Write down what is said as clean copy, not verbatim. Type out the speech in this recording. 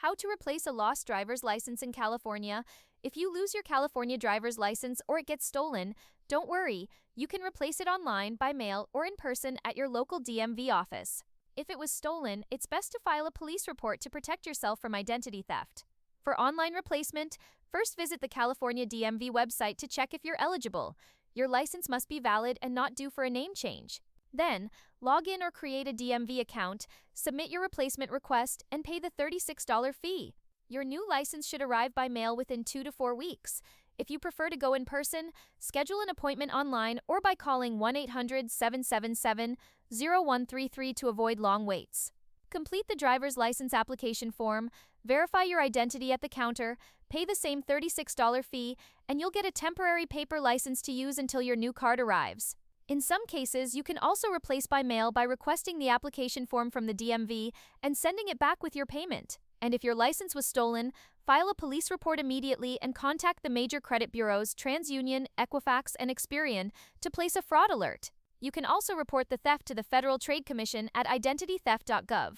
How to replace a lost driver's license in California. If you lose your California driver's license or it gets stolen, don't worry. You can replace it online, by mail, or in person at your local DMV office. If it was stolen, it's best to file a police report to protect yourself from identity theft. For online replacement, first visit the California DMV website to check if you're eligible. Your license must be valid and not due for a name change. Then, log in or create a DMV account, submit your replacement request, and pay the $36 fee. Your new license should arrive by mail within 2 to 4 weeks. If you prefer to go in person, schedule an appointment online or by calling 1-800-777-0133 to avoid long waits. Complete the driver's license application form, verify your identity at the counter, pay the same $36 fee, and you'll get a temporary paper license to use until your new card arrives. In some cases, you can also replace by mail by requesting the application form from the DMV and sending it back with your payment. And if your license was stolen, file a police report immediately and contact the major credit bureaus TransUnion, Equifax, and Experian to place a fraud alert. You can also report the theft to the Federal Trade Commission at identitytheft.gov.